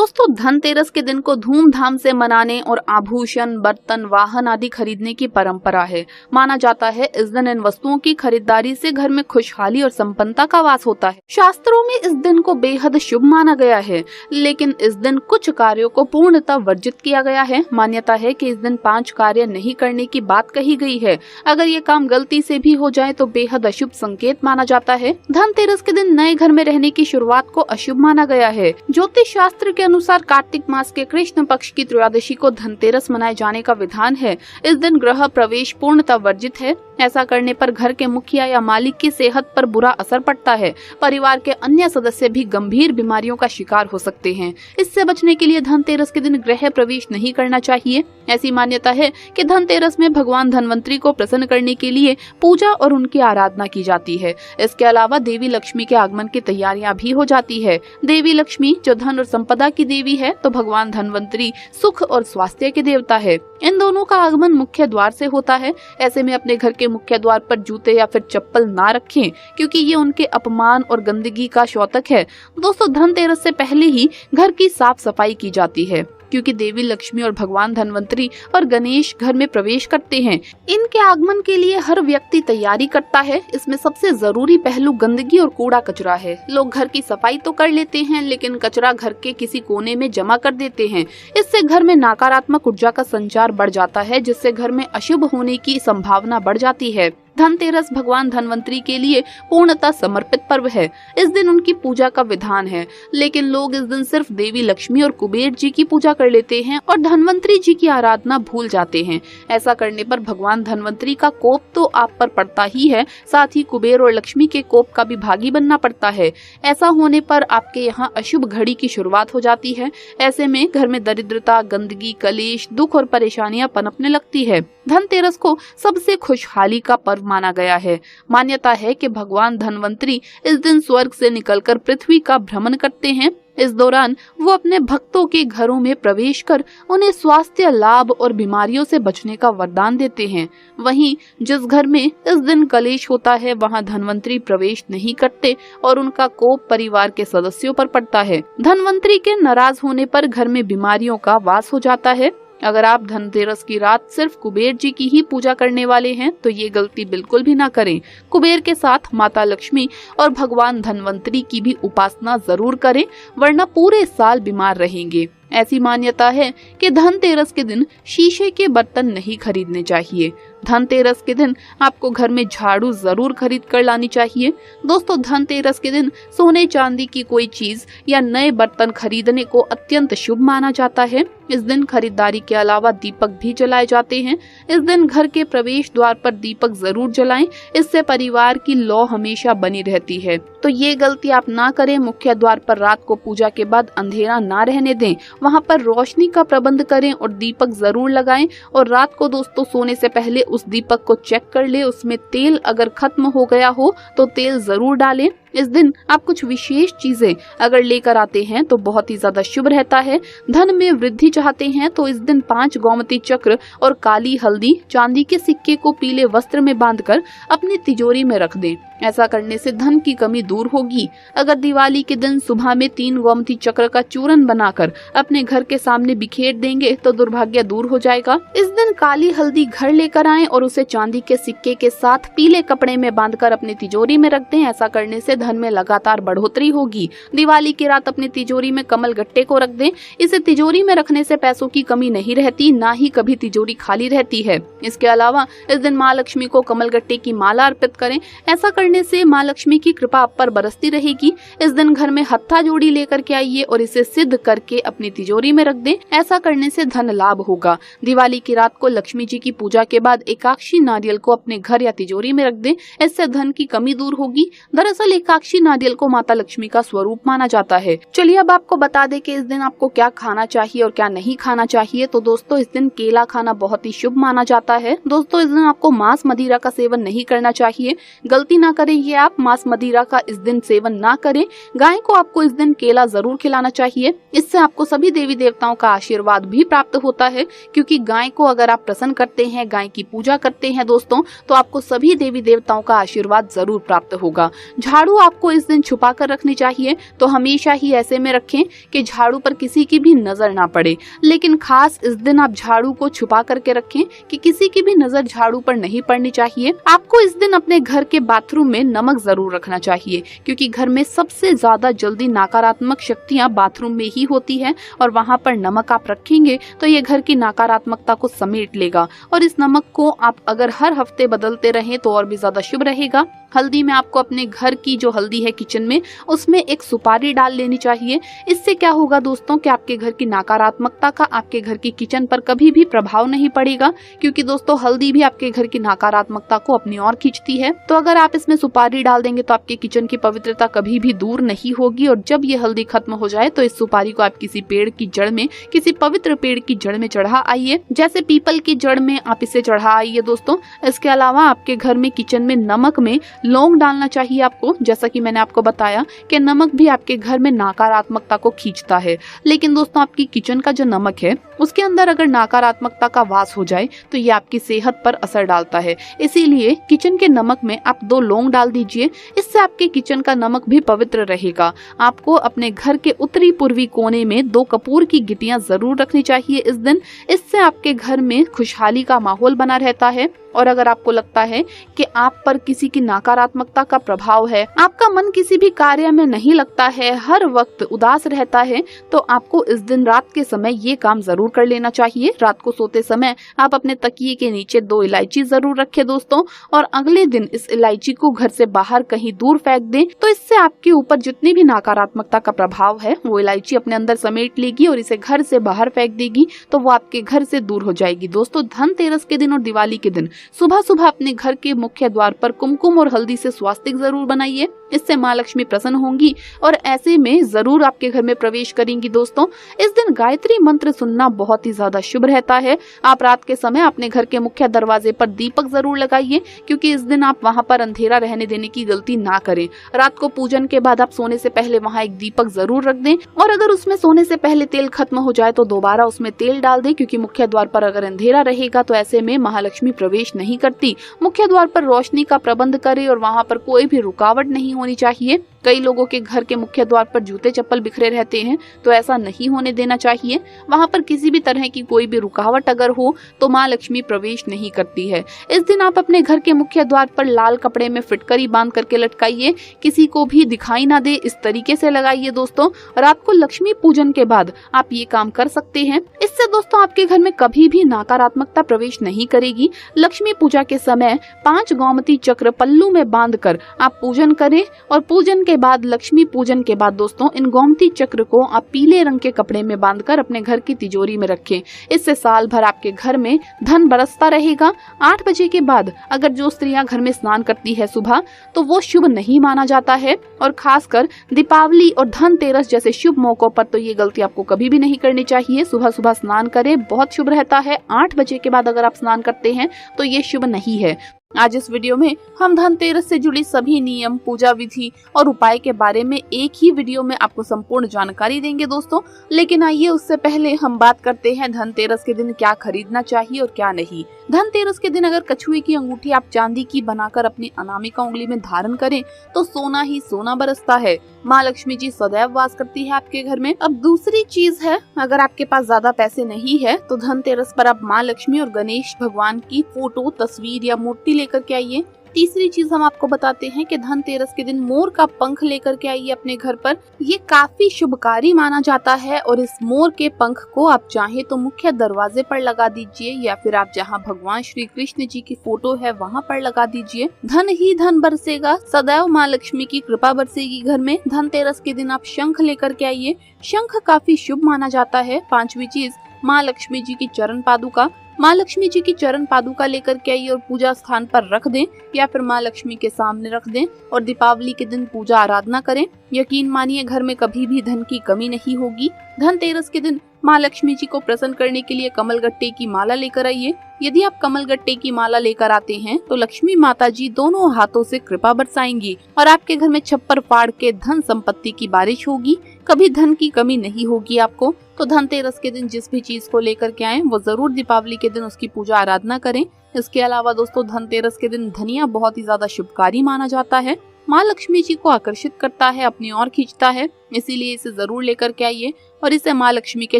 दोस्तों, धनतेरस के दिन को धूमधाम से मनाने और आभूषण, बर्तन, वाहन आदि खरीदने की परंपरा है। माना जाता है इस दिन इन वस्तुओं की खरीदारी से घर में खुशहाली और संपन्नता का वास होता है। शास्त्रों में इस दिन को बेहद शुभ माना गया है, लेकिन इस दिन कुछ कार्यों को पूर्णतः वर्जित किया गया है। मान्यता है कि इस दिन 5 कार्य नहीं करने की बात कही गई है। अगर ये काम गलती से भी हो जाए तो बेहद अशुभ संकेत माना जाता है। धनतेरस के दिन नए घर में रहने की शुरुआत को अशुभ माना गया है। ज्योतिष शास्त्र के अनुसार कार्तिक मास के कृष्ण पक्ष की त्रयोदशी को धनतेरस मनाए जाने का विधान है। इस दिन गृह प्रवेश पूर्णतः वर्जित है। ऐसा करने पर घर के मुखिया या मालिक की सेहत पर बुरा असर पड़ता है। परिवार के अन्य सदस्य भी गंभीर बीमारियों का शिकार हो सकते हैं। इससे बचने के लिए धनतेरस के दिन गृह प्रवेश नहीं करना चाहिए। ऐसी मान्यता है कि धनतेरस में भगवान धनवंतरी को प्रसन्न करने के लिए पूजा और उनकी आराधना की जाती है। इसके अलावा देवी लक्ष्मी के आगमन की तैयारियां भी हो जाती है। देवी लक्ष्मी जो धन और संपदा की देवी है, तो भगवान धनवंतरी सुख और स्वास्थ्य के देवता है। इन दोनों का आगमन मुख्य द्वार से होता है। ऐसे में अपने घर के मुख्य द्वार पर जूते या फिर चप्पल ना रखें, क्योंकि ये उनके अपमान और गंदगी का द्योतक है। दोस्तों, धनतेरस से पहले ही घर की साफ सफाई की जाती है, क्योंकि देवी लक्ष्मी और भगवान धनवंतरी और गणेश घर में प्रवेश करते हैं। इनके आगमन के लिए हर व्यक्ति तैयारी करता है। इसमें सबसे जरूरी पहलू गंदगी और कूड़ा कचरा है। लोग घर की सफाई तो कर लेते हैं, लेकिन कचरा घर के किसी कोने में जमा कर देते हैं। इससे घर में नकारात्मक ऊर्जा का संचार बढ़ जाता है, जिससे घर में अशुभ होने की संभावना बढ़ जाती है। धनतेरस भगवान धनवंतरी के लिए पूर्णतः समर्पित पर्व है। इस दिन उनकी पूजा का विधान है, लेकिन लोग इस दिन सिर्फ देवी लक्ष्मी और कुबेर जी की पूजा कर लेते हैं और धनवंतरी जी की आराधना भूल जाते हैं। ऐसा करने पर भगवान धनवंतरी का कोप तो आप पर पड़ता ही है, साथ ही कुबेर और लक्ष्मी के कोप का भी भागी बनना पड़ता है। ऐसा होने पर आपके यहाँ अशुभ घड़ी की शुरुआत हो जाती है। ऐसे में घर में दरिद्रता, गंदगी, कलेश, दुख और परेशानियां पनपने लगती है। धनतेरस को सबसे खुशहाली का पर्व माना गया है। मान्यता है कि भगवान धनवंतरी इस दिन स्वर्ग से निकलकर पृथ्वी का भ्रमण करते हैं। इस दौरान वो अपने भक्तों के घरों में प्रवेश कर उन्हें स्वास्थ्य लाभ और बीमारियों से बचने का वरदान देते हैं। वहीं जिस घर में इस दिन कलेश होता है, वहां धनवंतरी प्रवेश नहीं करते और उनका कोप परिवार के सदस्यों पर पड़ता है। धनवंतरी के नाराज होने पर घर में बीमारियों का वास हो जाता है। अगर आप धनतेरस की रात सिर्फ कुबेर जी की ही पूजा करने वाले हैं, तो ये गलती बिल्कुल भी ना करें। कुबेर के साथ माता लक्ष्मी और भगवान धनवंतरी की भी उपासना जरूर करें, वरना पूरे साल बीमार रहेंगे। ऐसी मान्यता है कि धनतेरस के दिन शीशे के बर्तन नहीं खरीदने चाहिए। धनतेरस के दिन आपको घर में झाड़ू जरूर खरीद कर लानी चाहिए। दोस्तों, धनतेरस के दिन सोने चांदी की कोई चीज या नए बर्तन खरीदने को अत्यंत शुभ माना जाता है। इस दिन खरीदारी के अलावा दीपक भी जलाए जाते हैं। इस दिन घर के प्रवेश द्वार पर दीपक जरूर जलाएं, इससे परिवार की लौ हमेशा बनी रहती है। तो ये गलती आप ना करें। मुख्य द्वार पर रात को पूजा के बाद अंधेरा ना रहने दें, वहाँ पर रोशनी का प्रबंध करें और दीपक जरूर लगाएं। और रात को दोस्तों सोने से पहले उस दीपक को चेक कर ले, उसमें तेल अगर खत्म हो गया हो तो तेल जरूर डालें। इस दिन आप कुछ विशेष चीजें अगर लेकर आते हैं तो बहुत ही ज्यादा शुभ रहता है। धन में वृद्धि चाहते हैं तो इस दिन 5 गोमती चक्र और काली हल्दी, चांदी के सिक्के को पीले वस्त्र में बांधकर अपनी तिजोरी में रख दें। ऐसा करने से धन की कमी दूर होगी। अगर दिवाली के दिन सुबह में 3 गोमती चक्र का चूरन बनाकर अपने घर के सामने बिखेर देंगे तो दुर्भाग्य दूर हो जाएगा। इस दिन काली हल्दी घर लेकर आएं और उसे चांदी के सिक्के के साथ पीले कपड़े में बांधकर अपनी तिजोरी में रख दें। ऐसा करने से धन में लगातार बढ़ोतरी होगी। दिवाली की रात अपनी तिजोरी में कमल गट्टे को रख दें। इसे तिजोरी में रखने से पैसों की कमी नहीं रहती, ना ही कभी तिजोरी खाली रहती है। इसके अलावा इस दिन माँ लक्ष्मी को कमल गट्टे की माला अर्पित करें। ऐसा करने से माँ लक्ष्मी की कृपा आप पर बरसती रहेगी। इस दिन घर में हत्था जोड़ी लेकर के आइए और इसे सिद्ध करके अपनी तिजोरी में रख दें। ऐसा करने से धन लाभ होगा। दिवाली की रात को लक्ष्मी जी की पूजा के बाद एकाक्षी नारियल को अपने घर या तिजोरी में रख दें। इससे धन की कमी दूर होगी। दरअसल एकाक्षी नारियल को माता लक्ष्मी का स्वरूप माना जाता है। चलिए अब आपको बता दें कि इस दिन आपको क्या खाना चाहिए और क्या नहीं खाना चाहिए। तो दोस्तों, इस दिन केला खाना बहुत ही शुभ माना जाता है। दोस्तों, इस दिन आपको मांस मदिरा का सेवन नहीं करना चाहिए। गलती ना करें ये आप मांस मदिरा का इस दिन सेवन ना करें। गाय को आपको इस दिन केला जरूर खिलाना चाहिए। इससे आपको सभी देवी देवताओं का आशीर्वाद भी प्राप्त होता है, क्योंकि गाय को अगर आप प्रसन्न करते हैं, गाय की पूजा करते हैं दोस्तों, तो आपको सभी देवी देवताओं का आशीर्वाद जरूर प्राप्त होगा। झाड़ू आपको इस दिन छुपा कर रखनी चाहिए, तो हमेशा ही ऐसे में रखें कि झाड़ू पर किसी की भी नजर ना पड़े। लेकिन खास इस दिन आप झाड़ू को छुपा करके रखें कि किसी की भी नजर झाड़ू पर नहीं पड़नी चाहिए। आपको इस दिन अपने घर के बाथरूम में नमक जरूर रखना चाहिए, क्योंकि घर में सबसे ज्यादा जल्दी नकारात्मक शक्तियां बाथरूम में ही होती है, और वहां पर नमक आप रखेंगे तो ये घर की नकारात्मकता को समेट लेगा। और इस नमक को आप अगर हर हफ्ते बदलते रहें तो और भी ज्यादा शुभ रहेगा। हल्दी में आपको अपने घर की जो हल्दी है किचन में, उसमें एक सुपारी डाल लेनी चाहिए। इससे क्या होगा दोस्तों कि आपके घर की नकारात्मकता का आपके घर की किचन पर कभी भी प्रभाव नहीं पड़ेगा, क्योंकि दोस्तों हल्दी भी आपके घर की नकारात्मकता को अपनी ओर खींचती है। तो अगर आप इसमें सुपारी डाल देंगे तो आपके किचन की पवित्रता कभी भी दूर नहीं होगी। और जब ये हल्दी खत्म हो जाए तो इस सुपारी को आप किसी पेड़ की जड़ में, किसी पवित्र पेड़ की जड़ में चढ़ा आइए, जैसे पीपल की जड़ में आप इसे चढ़ा आइए दोस्तों। इसके अलावा आपके घर में किचन में नमक में लौंग डालना चाहिए आपको। जैसा कि मैंने आपको बताया कि नमक भी आपके घर में नकारात्मकता को खींचता है। लेकिन दोस्तों आपकी किचन का जो नमक है उसके अंदर अगर नकारात्मकता का वास हो जाए तो ये आपकी सेहत पर असर डालता है। इसीलिए किचन के नमक में आप 2 लौंग डाल दीजिए। इससे आपके किचन का नमक भी पवित्र रहेगा। आपको अपने घर के उत्तरी पूर्वी कोने में 2 कपूर की गिट्टियां जरूर रखनी चाहिए इस दिन। इससे आपके घर में खुशहाली का माहौल बना रहता है। और अगर आपको लगता है कि आप पर किसी की नकारात्मकता का प्रभाव है, आपका मन किसी भी कार्य में नहीं लगता है, हर वक्त उदास रहता है, तो आपको इस दिन रात के समय ये काम जरूर कर लेना चाहिए। रात को सोते समय आप अपने तकिए के नीचे 2 इलायची जरूर रखें दोस्तों, और अगले दिन इस इलायची को घर से बाहर कहीं दूर फेंक दें। तो इससे आपके ऊपर जितनी भी नकारात्मकता का प्रभाव है वो इलायची अपने अंदर समेट लेगी और इसे घर से बाहर फेंक देगी, तो वो आपके घर से दूर हो जाएगी। दोस्तों धनतेरस के दिन और दिवाली के दिन सुबह सुबह अपने घर के मुख्य द्वार पर कुमकुम और हल्दी से स्वास्तिक जरूर बनाइए। इससे माँ लक्ष्मी प्रसन्न होंगी और ऐसे में जरूर आपके घर में प्रवेश करेंगी। दोस्तों इस दिन गायत्री मंत्र सुनना बहुत ही ज्यादा शुभ रहता है। आप रात के समय अपने घर के मुख्य दरवाजे पर दीपक जरूर लगाइए, क्योंकि इस दिन आप वहां पर अंधेरा रहने देने की गलती ना करें। रात को पूजन के बाद आप सोने से पहले वहां एक दीपक जरूर रख दें, और अगर उसमें सोने से पहले तेल खत्म हो जाए तो दोबारा उसमें तेल डाल दें, क्योंकि मुख्य द्वार पर अगर अंधेरा रहेगा तो ऐसे में महालक्ष्मी प्रवेश नहीं करती। मुख्य द्वार पर रोशनी का प्रबंध करें और वहां पर कोई भी रुकावट नहीं होनी चाहिए। कई लोगों के घर के मुख्य द्वार पर जूते चप्पल बिखरे रहते हैं, तो ऐसा नहीं होने देना चाहिए। वहां पर किसी भी तरह की कोई भी रुकावट अगर हो तो माँ लक्ष्मी प्रवेश नहीं करती है। इस दिन आप अपने घर के मुख्य द्वार पर लाल कपड़े में फिटकरी बांध करके लटकाइए, किसी को भी दिखाई ना दे इस तरीके से लगाइए दोस्तों। रात को लक्ष्मी पूजन के बाद आप ये काम कर सकते हैं। इससे दोस्तों आपके घर में कभी भी नकारात्मकता प्रवेश नहीं करेगी। लक्ष्मी पूजा के समय 5 गोमती चक्र पल्लू में बांधकर आप पूजन करें, और पूजन के बाद लक्ष्मी पूजन के बाद दोस्तों इन गोमती चक्र को आप पीले रंग के कपड़े में बांधकर अपने घर की तिजोरी में रखें। इससे साल भर आपके घर में धन बरसता रहेगा। 8 बजे के बाद अगर जो स्त्रियां घर में स्नान करती है सुबह, तो वो शुभ नहीं माना जाता है, और खासकर दीपावली और धनतेरस जैसे शुभ मौकों पर तो ये गलती आपको कभी भी नहीं करनी चाहिए। सुबह सुबह स्नान करें, बहुत शुभ रहता है। 8 बजे के बाद अगर आप स्नान करते हैं तो ये शुभ नहीं है। आज इस वीडियो में हम धनतेरस से जुड़ी सभी नियम, पूजा विधि और उपाय के बारे में एक ही वीडियो में आपको संपूर्ण जानकारी देंगे दोस्तों। लेकिन आइए उससे पहले हम बात करते हैं धनतेरस के दिन क्या खरीदना चाहिए और क्या नहीं। धनतेरस के दिन अगर कछुए की अंगूठी आप चांदी की बनाकर अपनी अनामिका उंगली में धारण करें तो सोना ही सोना बरसता है। माँ लक्ष्मी जी सदैव वास करती है आपके घर में। अब दूसरी चीज है, अगर आपके पास ज्यादा पैसे नहीं है तो धनतेरस पर आप माँ लक्ष्मी और गणेश भगवान की फोटो, तस्वीर या मूर्ति लेकर के आइए। तीसरी चीज हम आपको बताते हैं कि धनतेरस के दिन मोर का पंख लेकर के आइए अपने घर पर। ये काफी शुभकारी माना जाता है, और इस मोर के पंख को आप चाहे तो मुख्य दरवाजे पर लगा दीजिए, या फिर आप जहां भगवान श्री कृष्ण जी की फोटो है वहां पर लगा दीजिए। धन ही धन बरसेगा, सदैव माँ लक्ष्मी की कृपा बरसेगी घर में। धनतेरस के दिन आप शंख लेकर के आइए। शंख काफी शुभ माना जाता है। 5वीं चीज, माँ लक्ष्मी जी की चरण पादुका। माँ लक्ष्मी जी की चरण पादुका लेकर के आइए और पूजा स्थान पर रख दें, या फिर माँ लक्ष्मी के सामने रख दें, और दीपावली के दिन पूजा आराधना करें। यकीन मानिए घर में कभी भी धन की कमी नहीं होगी। धनतेरस के दिन माँ लक्ष्मी जी को प्रसन्न करने के लिए कमलगट्टे की माला लेकर आइए। यदि आप कमलगट्टे की माला लेकर आते हैं तो लक्ष्मी माता जी दोनों हाथों से कृपा बरसाएंगी और आपके घर में छप्पर फाड़ के धन संपत्ति की बारिश होगी। कभी धन की कमी नहीं होगी आपको। तो धनतेरस के दिन जिस भी चीज को लेकर के आए वो जरूर दीपावली के दिन उसकी पूजा आराधना करें। इसके अलावा दोस्तों धनतेरस के दिन धनिया बहुत ही ज्यादा शुभकारी माना जाता है। माँ लक्ष्मी जी को आकर्षित करता है, अपनी ओर खींचता है। इसीलिए इसे जरूर लेकर के आइए और इसे माँ लक्ष्मी के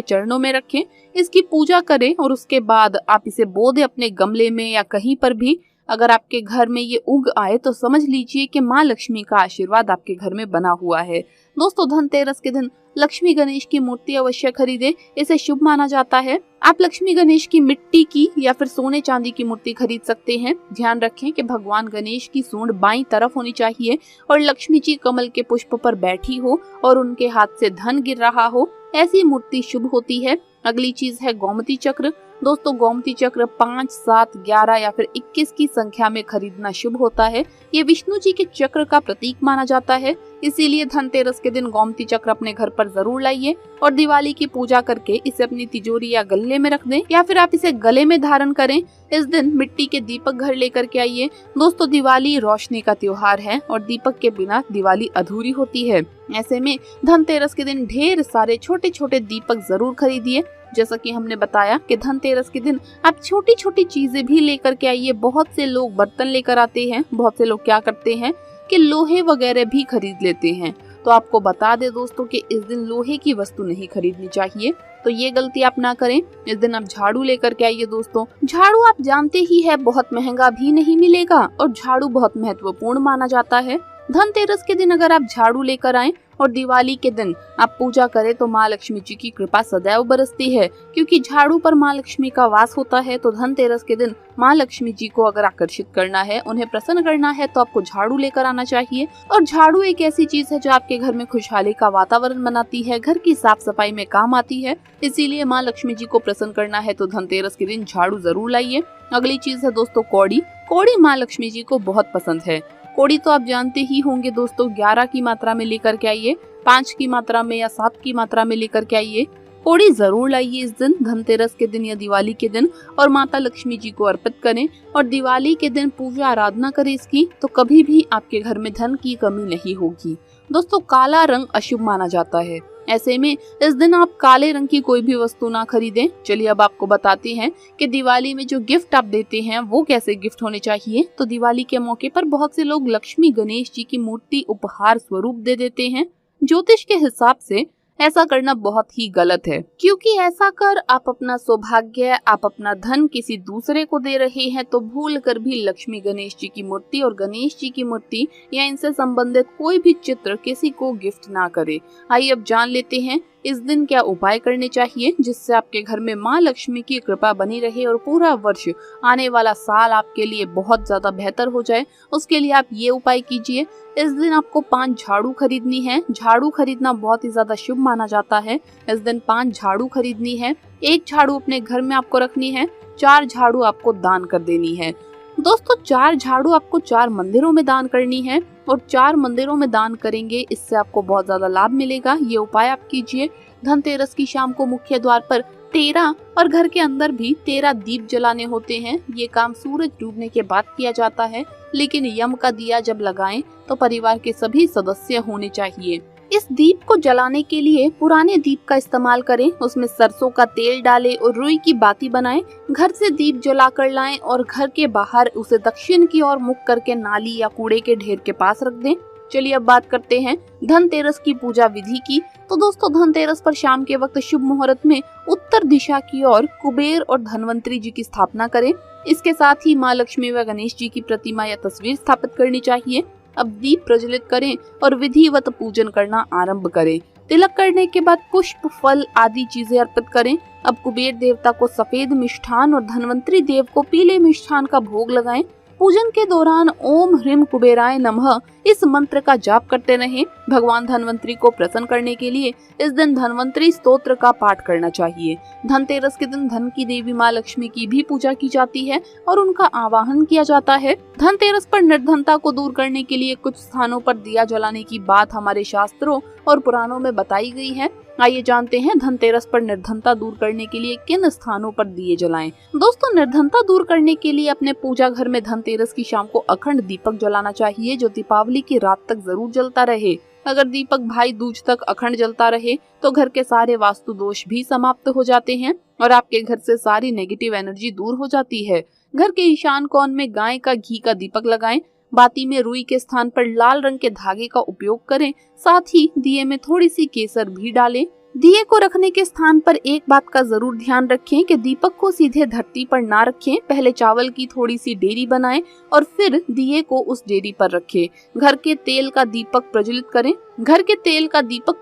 चरणों में रखें, इसकी पूजा करें और उसके बाद आप इसे बो दें अपने गमले में या कहीं पर भी। अगर आपके घर में ये उग आए तो समझ लीजिए कि माँ लक्ष्मी का आशीर्वाद आपके घर में बना हुआ है। दोस्तों, धनतेरस के दिन लक्ष्मी गणेश की मूर्ति अवश्य खरीदें, इसे शुभ माना जाता है। आप लक्ष्मी गणेश की मिट्टी की या फिर सोने चांदी की मूर्ति खरीद सकते हैं। ध्यान रखें कि भगवान गणेश की सूंड बाईं तरफ होनी चाहिए और लक्ष्मी जी कमल के पुष्प पर बैठी हो और उनके हाथ से धन गिर रहा हो, ऐसी मूर्ति शुभ होती है। अगली चीज है गोमती चक्र। दोस्तों, गोमती चक्र 5, 7, 11 या फिर 21 की संख्या में खरीदना शुभ होता है। ये विष्णु जी के चक्र का प्रतीक माना जाता है। इसीलिए धनतेरस के दिन गोमती चक्र अपने घर पर जरूर लाइए और दिवाली की पूजा करके इसे अपनी तिजोरी या गले में रख दें या फिर आप इसे गले में धारण करें। इस दिन मिट्टी के दीपक घर लेकर के आइए। दोस्तों, दिवाली रोशनी का त्योहार है और दीपक के बिना दिवाली अधूरी होती है। ऐसे में धनतेरस के दिन ढेर सारे छोटे छोटे दीपक जरूर खरीदिए। जैसा कि हमने बताया कि धनतेरस के दिन आप छोटी छोटी चीजें भी लेकर के आइए। बहुत से लोग बर्तन लेकर आते हैं, बहुत से लोग क्या करते हैं कि लोहे वगैरह भी खरीद लेते हैं। तो आपको बता दे दोस्तों कि इस दिन लोहे की वस्तु नहीं खरीदनी चाहिए, तो ये गलती आप ना करें। इस दिन आप झाड़ू लेकर के आइए। दोस्तों, झाड़ू आप जानते ही है बहुत महंगा भी नहीं मिलेगा और झाड़ू बहुत महत्वपूर्ण माना जाता है। धनतेरस के दिन अगर आप झाड़ू लेकर आए और दिवाली के दिन आप पूजा करें तो माँ लक्ष्मी जी की कृपा सदैव बरसती है, क्योंकि झाड़ू पर माँ लक्ष्मी का वास होता है। तो धनतेरस के दिन माँ लक्ष्मी जी को अगर आकर्षित करना है, उन्हें प्रसन्न करना है, तो आपको झाड़ू लेकर आना चाहिए। और झाड़ू एक ऐसी चीज है जो आपके घर में खुशहाली का वातावरण बनाती है, घर की साफ सफाई में काम आती है। इसीलिए माँ लक्ष्मी जी को प्रसन्न करना है तो धनतेरस के दिन झाड़ू जरूर लाइए। अगली चीज है दोस्तों कौड़ी। कौड़ी माँ लक्ष्मी जी को बहुत पसंद है। कौड़ी तो आप जानते ही होंगे दोस्तों, 11 की मात्रा में लेकर के आइए, 5 की मात्रा में या 7 की मात्रा में लेकर के आइए। कौड़ी जरूर लाइए इस दिन, धनतेरस के दिन या दिवाली के दिन, और माता लक्ष्मी जी को अर्पित करें और दिवाली के दिन पूजा आराधना करें इसकी, तो कभी भी आपके घर में धन की कमी नहीं होगी। दोस्तों, काला रंग अशुभ माना जाता है। ऐसे में इस दिन आप काले रंग की कोई भी वस्तु ना खरीदें। चलिए अब आपको बताते हैं कि दिवाली में जो गिफ्ट आप देते हैं वो कैसे गिफ्ट होने चाहिए। तो दिवाली के मौके पर बहुत से लोग लक्ष्मी गणेश जी की मूर्ति उपहार स्वरूप दे देते हैं। ज्योतिष के हिसाब से ऐसा करना बहुत ही गलत है, क्योंकि ऐसा कर आप अपना सौभाग्य, आप अपना धन किसी दूसरे को दे रहे हैं। तो भूल कर भी लक्ष्मी गणेश जी की मूर्ति और गणेश जी की मूर्ति या इनसे संबंधित कोई भी चित्र किसी को गिफ्ट ना करे। आइए अब जान लेते हैं इस दिन क्या उपाय करने चाहिए जिससे आपके घर में माँ लक्ष्मी की कृपा बनी रहे और पूरा वर्ष, आने वाला साल आपके लिए बहुत ज्यादा बेहतर हो जाए। उसके लिए आप ये उपाय कीजिए। इस दिन आपको 5 झाड़ू खरीदनी है। झाड़ू खरीदना बहुत ही ज्यादा शुभ माना जाता है। इस दिन 5 झाड़ू खरीदनी है। 1 झाड़ू अपने घर में आपको रखनी है, 4 झाड़ू आपको दान कर देनी है। दोस्तों, 4 झाड़ू आपको 4 मंदिरों में दान करनी है और 4 मंदिरों में दान करेंगे, इससे आपको बहुत ज्यादा लाभ मिलेगा। ये उपाय आप कीजिए। धनतेरस की शाम को मुख्य द्वार पर 13 और घर के अंदर भी 13 दीप जलाने होते हैं। ये काम सूरज डूबने के बाद किया जाता है, लेकिन यम का दिया जब लगाएं तो परिवार के सभी सदस्य होने चाहिए। इस दीप को जलाने के लिए पुराने दीप का इस्तेमाल करें, उसमें सरसों का तेल डालें और रुई की बाती बनाएं। घर से दीप जला कर लाएं और घर के बाहर उसे दक्षिण की ओर मुख करके नाली या कूड़े के ढेर के पास रख दें। चलिए अब बात करते हैं धनतेरस की पूजा विधि की। तो दोस्तों, धनतेरस पर शाम के वक्त शुभ मुहूर्त में उत्तर दिशा की ओर कुबेर और धनवंतरी जी की स्थापना करें। इसके साथ ही माँ लक्ष्मी व गणेश जी की प्रतिमा या तस्वीर स्थापित करनी चाहिए। अब दीप प्रज्वलित करें और विधिवत पूजन करना आरंभ करें। तिलक करने के बाद पुष्प, फल आदि चीजें अर्पित करें। अब कुबेर देवता को सफेद मिष्ठान और धनवंतरी देव को पीले मिष्ठान का भोग लगाएं। पूजन के दौरान ओम ह्रीम कुबेराय नमः इस मंत्र का जाप करते रहें। भगवान धनवंतरी को प्रसन्न करने के लिए इस दिन धनवंतरी स्तोत्र का पाठ करना चाहिए। धनतेरस के दिन धन की देवी माँ लक्ष्मी की भी पूजा की जाती है और उनका आवाहन किया जाता है। धनतेरस पर निर्धनता को दूर करने के लिए कुछ स्थानों पर दिया जलाने की बात हमारे शास्त्रों और पुराणों में बताई गई है। आइए जानते हैं धनतेरस पर निर्धनता दूर करने के लिए किन स्थानों पर दिए जलाएं। दोस्तों, निर्धनता दूर करने के लिए अपने पूजा घर में धनतेरस की शाम को अखंड दीपक जलाना चाहिए, जो दीपावली की रात तक जरूर जलता रहे। अगर दीपक भाई दूज तक अखंड जलता रहे तो घर के सारे वास्तु दोष भी समाप्त हो जाते हैं और आपके घर से सारी नेगेटिव एनर्जी दूर हो जाती है। घर के ईशान कोण में गाय का घी का दीपक लगाएं। बाती में रुई के स्थान पर लाल रंग के धागे का उपयोग करें। साथ ही दिए में थोड़ी सी केसर भी डालें। दिए को रखने के स्थान पर एक बात का जरूर ध्यान रखें कि दीपक को सीधे धरती पर ना रखें। पहले चावल की थोड़ी सी डेरी बनाएं और फिर दिए को उस डेरी पर रखें। घर के तेल का दीपक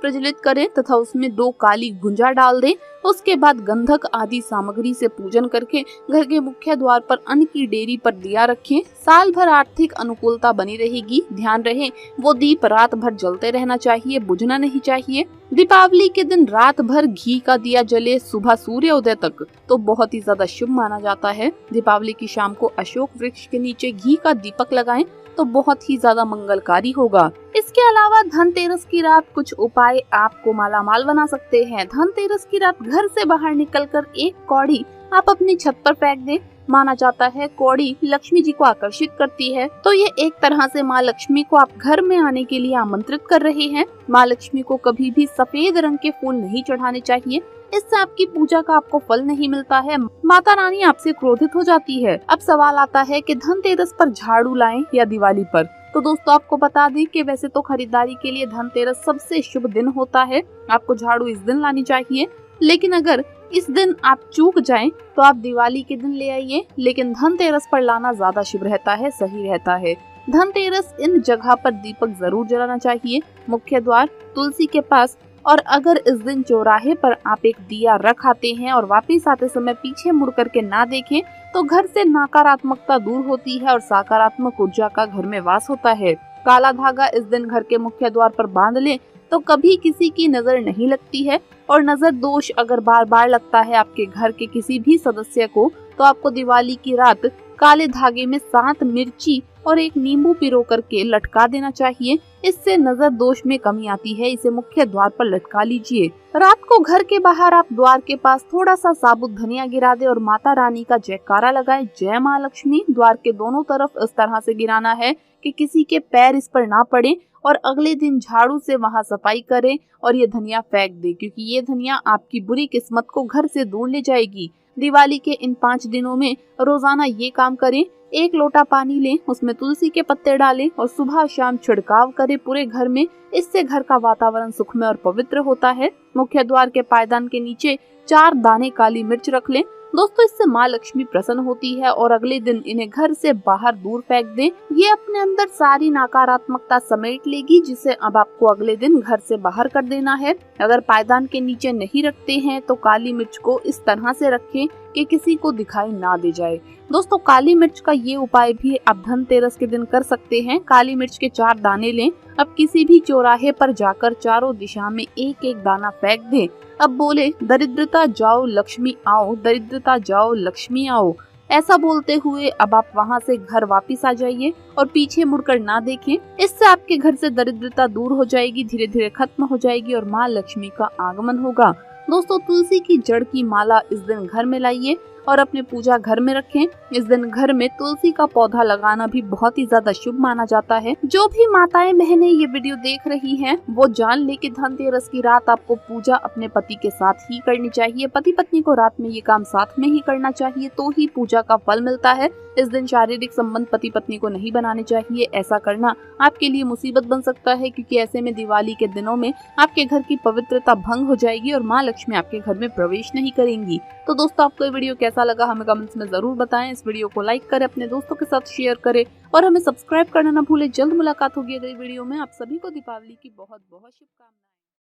प्रज्वलित करें तथा उसमें 2 काली गुंजा डाल दें। उसके बाद गंधक आदि सामग्री से पूजन करके घर के मुख्य द्वार पर अन्न की डेरी पर दिया रखें। साल भर आर्थिक अनुकूलता बनी रहेगी। ध्यान रहे वो दीप रात भर जलते रहना चाहिए, बुझना नहीं चाहिए। दीपावली के दिन रात भर घी का दिया जले सुबह सूर्योदय तक तो बहुत ही ज्यादा शुभ माना जाता है। दीपावली की शाम को अशोक वृक्ष के नीचे घी का दीपक लगाएं तो बहुत ही ज्यादा मंगलकारी होगा। इसके अलावा धनतेरस की रात कुछ उपाय आपको मालामाल बना सकते हैं। धनतेरस की रात घर से बाहर निकलकर एक कौड़ी आप अपनी छत पर फेंक दें। माना जाता है कौड़ी लक्ष्मी जी को आकर्षित करती है, तो ये एक तरह से माँ लक्ष्मी को आप घर में आने के लिए आमंत्रित कर रहे हैं। माँ लक्ष्मी को कभी भी सफेद रंग के फूल नहीं चढ़ाने चाहिए, इससे आपकी पूजा का आपको फल नहीं मिलता है। माता रानी आपसे क्रोधित हो जाती है। अब सवाल आता है कि धनतेरस पर झाड़ू लाएं या दिवाली पर। तो दोस्तों आपको बता दें कि वैसे तो खरीदारी के लिए धनतेरस सबसे शुभ दिन होता है। आपको झाड़ू इस दिन लानी चाहिए, लेकिन अगर इस दिन आप चूक जाएं तो आप दिवाली के दिन ले आइए, लेकिन धनतेरस पर लाना ज्यादा शुभ रहता है, सही रहता है। धनतेरस इन जगह पर दीपक जरूर जलाना चाहिए, मुख्य द्वार, तुलसी के पास। और अगर इस दिन चौराहे पर आप एक दिया रख आते हैं और वापस आते समय पीछे मुड़ करके ना देखें तो घर से नकारात्मकता दूर होती है और सकारात्मक ऊर्जा का घर में वास होता है। काला धागा इस दिन घर के मुख्य द्वार पर बांध लें तो कभी किसी की नजर नहीं लगती है। और नजर दोष अगर बार बार लगता है आपके घर के किसी भी सदस्य को, तो आपको दिवाली की रात काले धागे में 7 मिर्ची और 1 नींबू पिरो करके लटका देना चाहिए। इससे नजर दोष में कमी आती है। इसे मुख्य द्वार पर लटका लीजिए। रात को घर के बाहर आप द्वार के पास थोड़ा सा साबुत धनिया गिरा दे और माता रानी का जयकारा लगाएं, जय माँ लक्ष्मी। द्वार के दोनों तरफ इस तरह से गिराना है कि किसी के पैर इस पर ना पड़े। और अगले दिन झाड़ू से वहाँ सफाई करें और ये धनिया फेंक दे, क्योंकि ये धनिया आपकी बुरी किस्मत को घर से दूर ले जाएगी। दिवाली के इन 5 दिनों में रोजाना ये काम करें। 1 लोटा पानी लें, उसमें तुलसी के पत्ते डालें और सुबह शाम छिड़काव करें पूरे घर में। इससे घर का वातावरण सुखमय और पवित्र होता है। मुख्य द्वार के पायदान के नीचे 4 दाने काली मिर्च रख लें। दोस्तों इससे माँ लक्ष्मी प्रसन्न होती है और अगले दिन इन्हें घर से बाहर दूर फेंक दें। ये अपने अंदर सारी नकारात्मकता समेट लेगी, जिसे अब आपको अगले दिन घर से बाहर कर देना है। अगर पायदान के नीचे नहीं रखते हैं तो काली मिर्च को इस तरह से रखें कि किसी को दिखाई ना दे जाए। दोस्तों काली मिर्च का ये उपाय भी आप धनतेरस के दिन कर सकते हैं। काली मिर्च के 4 दाने लें। अब किसी भी चौराहे पर जाकर चारों दिशा में 1-1 दाना फेंक दें। अब बोले दरिद्रता जाओ लक्ष्मी आओ, दरिद्रता जाओ लक्ष्मी आओ। ऐसा बोलते हुए अब आप वहां से घर वापस आ जाइए और पीछे मुड़कर ना देखें। इससे आपके घर से दरिद्रता दूर हो जाएगी, धीरे धीरे खत्म हो जाएगी और माँ लक्ष्मी का आगमन होगा। दोस्तों तुलसी की जड़ की माला इस दिन घर में लाइए और अपने पूजा घर में रखें। इस दिन घर में तुलसी का पौधा लगाना भी बहुत ही ज्यादा शुभ माना जाता है। जो भी माताएं बहनें ये वीडियो देख रही हैं, वो जान ले कि धनतेरस की रात आपको पूजा अपने पति के साथ ही करनी चाहिए। पति पत्नी को रात में ये काम साथ में ही करना चाहिए, तो ही पूजा का फल मिलता है। इस दिन शारीरिक संबंध पति पत्नी को नहीं बनाने चाहिए। ऐसा करना आपके लिए मुसीबत बन सकता है, क्योंकि ऐसे में दिवाली के दिनों में आपके घर की पवित्रता भंग हो जाएगी और माँ लक्ष्मी आपके घर में प्रवेश नहीं करेंगी। तो दोस्तों आपको ये वीडियो कैसा लगा हमें कमेंट्स में जरूर बताएं। इस वीडियो को लाइक करें, अपने दोस्तों के साथ शेयर करें और हमें सब्सक्राइब करना ना भूलें। जल्द मुलाकात होगी अगली वीडियो में। आप सभी को दीपावली की बहुत बहुत शुभकामनाएं।